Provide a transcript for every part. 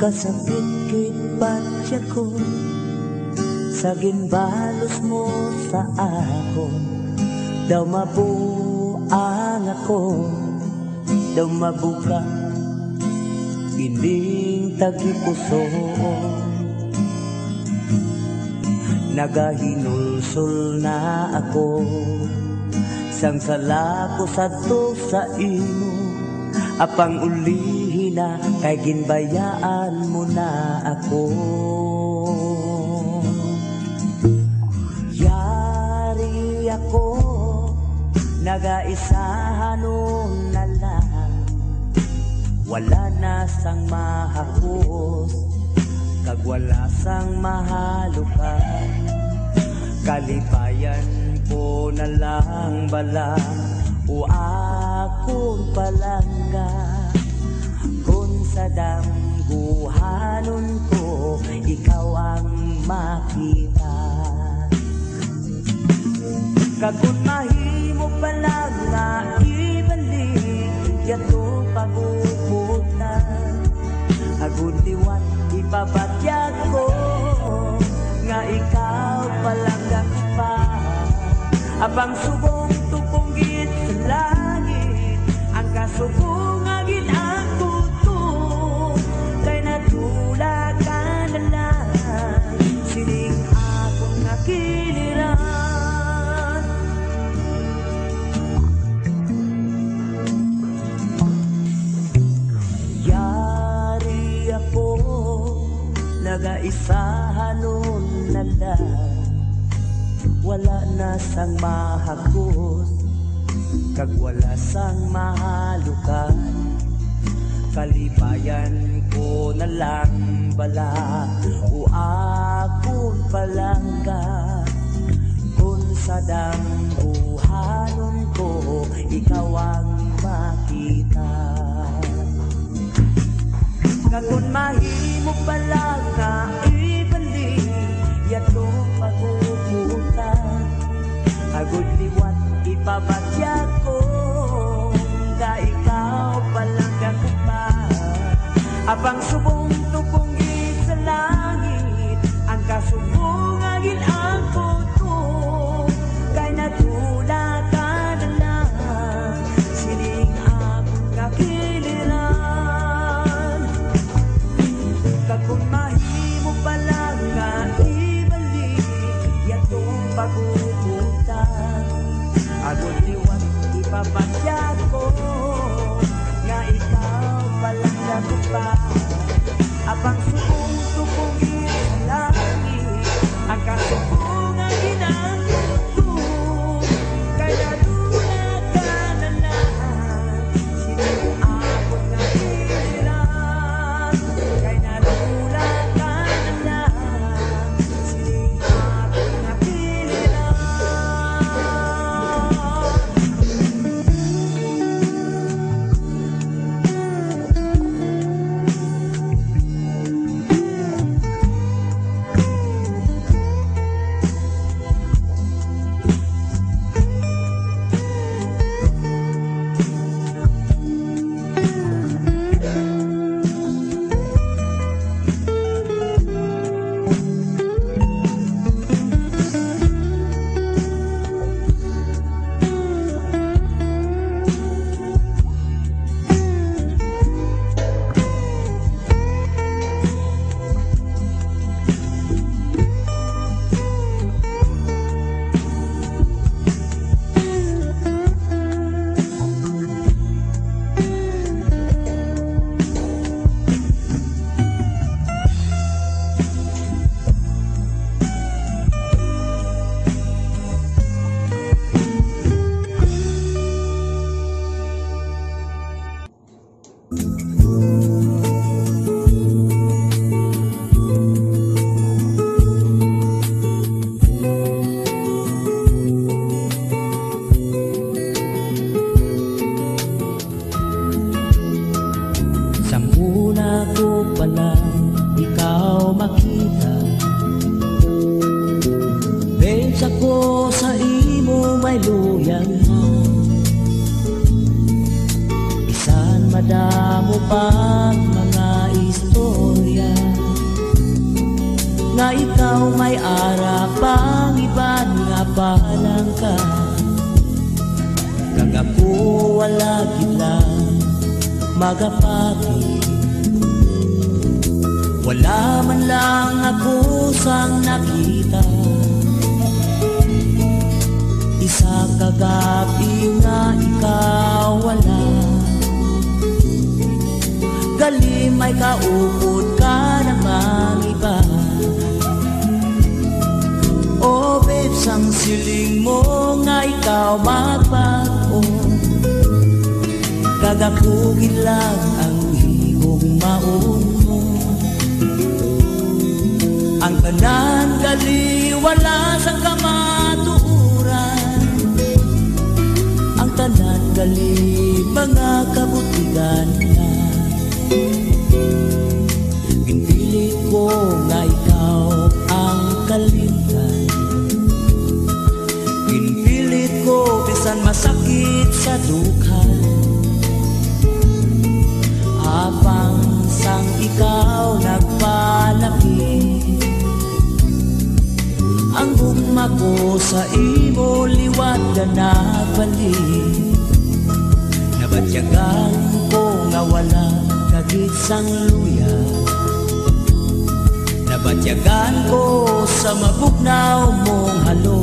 Kasakit kipat siya ko sa ginbalos mo sa akon. Daw mabuang ako, daw mabuka ining tagipuso. Nagahinulsol na ako, sang sala ko sadto sa imo. Apang ulihin na kay ginbayaan mo na ako. Yari ako, nagaisahan nun na lang. Wala na sang mahakos, kag wala sang mahalukan. Kalipayan ko na lang bala o akong palangga. Kung sa damguhanon ko, ikaw ang makita. Kagod mahimo palang nga ibalik yato paguputan. Agud liwat ipabatyag ko nga ikaw palang gakipa. Abang subong tupunggit sa langit, ang kasubong agit ang tuto. Kay natula ka na lang, sining akong nakiliran. Yari ako, nagaisahan nun na lang. Wala na sang mahakos, kag wala sang mahalukan. Kalipayan ko na lang bala o akong palangga. Kung sa dambuhanon ko, ikaw ang makita. Kagod mahimo pala nga ibalik yatong paguputan. Agud liwat ipabatyag ko nga ikaw palang gakupa. Abang subong tupunggit sa langit, ang kasubong agin ang puto. Kay natula ka na lang, sining akong kakiliran. Kagod ko sa imo may luyag na, bisan madamo pang mga istorya, nga ikaw may arapang iban nga palang ka. Kag ako wala gila magapati, wala man lang ako sang nakita. Isa kagabi nga ikaw wala, gali may kaupod ka namang iba. Oh babes, ang siling mo nga ikaw magbago, kagakugin lang ang higong maun mo. Ang tanan gali wala sa kamatuuran, ang tanan gali mga kabutigan na. Pinili ko nga ikaw ang kalimtan, pinpilit ko bisan masakit sa dukha, apang sang ikaw nagpalapit. Ang gugma ko sa imo liwat ka nagbalik, nabatyagan ko nga wala kagit sang luya, nabatyagan ko sa mabugnaw mong halo.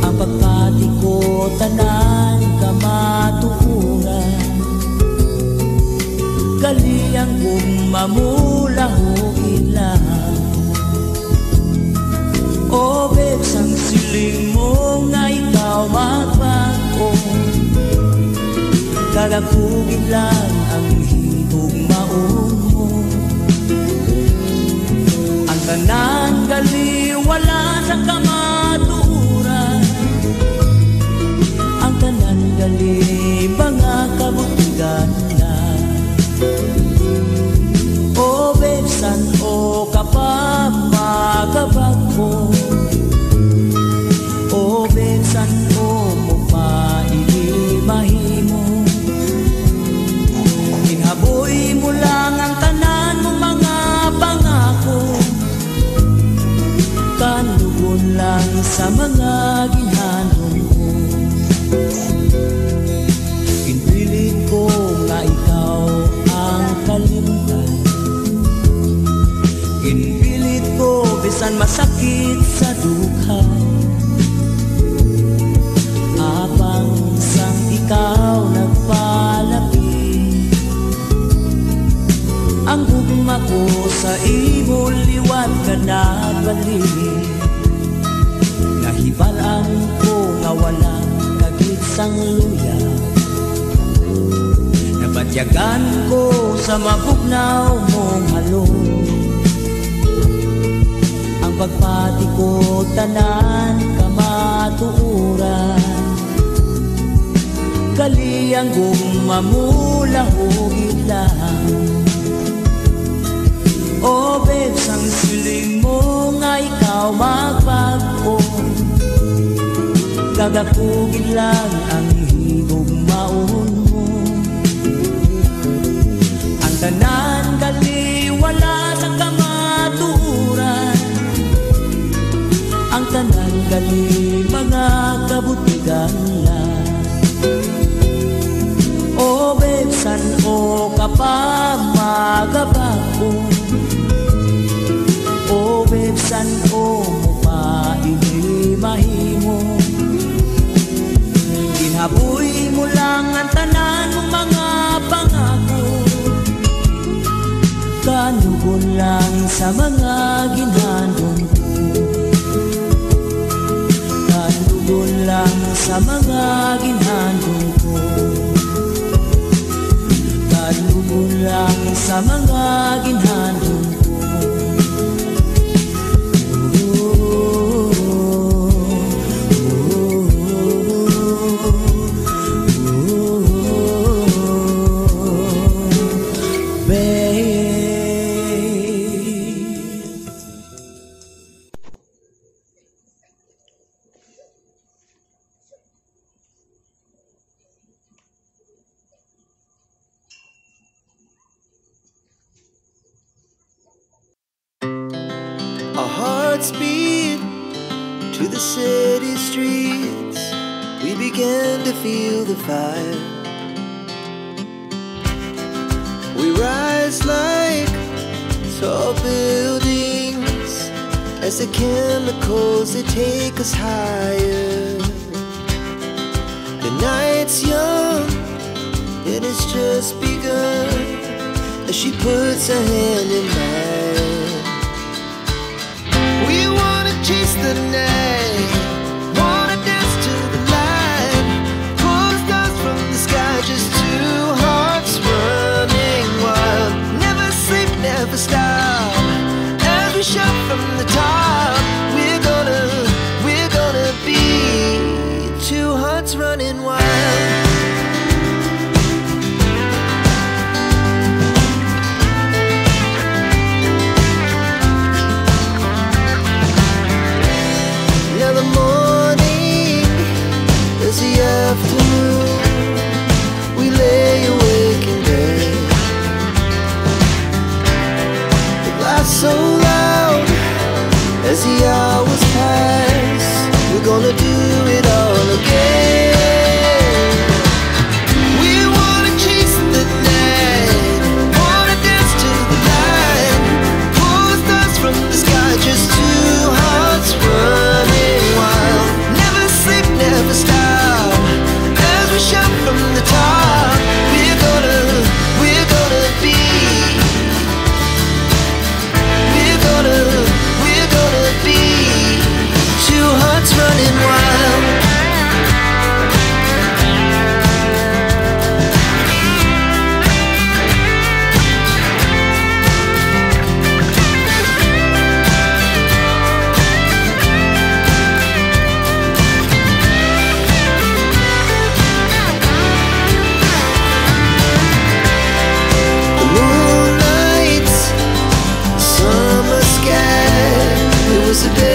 Ang pagpati ko tanan kamatuuran, gali ang gumamulahugin lang. Oh babes, ang siling mo nga ikaw magbago, kagakugin lang ang higong maun mo. Ang tanan gali wala sa kamaturan, ang tanan gali mga kabutigan na. Oh besan o kapag magabag mo, oh besan o mukha inimahimo, inhaboy mo lang ang tanan mong mga pangako, kanugon lang sa mga ginhanong ko. Pinpilit ko nga ikaw ang kalimtan, pinpilit ko bisan masakit sa dukha, apang sang ikaw nagpalapit. Ang gugma ko sa imo liwat ka nagbalik, nahibalaan ko nga wala kagit sang luya, nabatyagan ko sa mabugnaw mong halo. Ang pagpati ko tanan kamatuuran, gali ang gumamulahugin lang. Oh babes, ang siling mo nga ikaw magbago, kagakugin lang ang higong maun mo. Ang tanan gali wala sa kamaturan, ang tanan gali mga kabutigan lang. Oh besan o kapag magabago, oh besan o mukha inimahimo, inhaboy mo lang ang tanan mong mga pangako, kanugon lang sa mga ginhandong ko, kanugon lang sa mga ginhandong ko, kanugon lang sa mga ginhandong ko. Our hearts beat to the city streets. We began to feel the fire. We rise like tall buildings as the chemicals, they take us higher. The night's young and it's just begun as she puts her hand in mine. We wanna chase the night, wanna dance to the light, pull the stars from the sky, just two hearts running wild. Never sleep, never stop, as we shout from the top. We're gonna be two hearts running wild. Now the morning is the afternoon. We lay awake in bed. The laughs so loud as the hours pass. We're gonna do it all again. We wanna chase the night, wanna dance to the light, pull the stars from the sky, just two hearts running wild. Never sleep, never stop, as we shout from the top. We're gonna be, we're gonna be two hearts running wild. The moonlight, summer sky, it was a day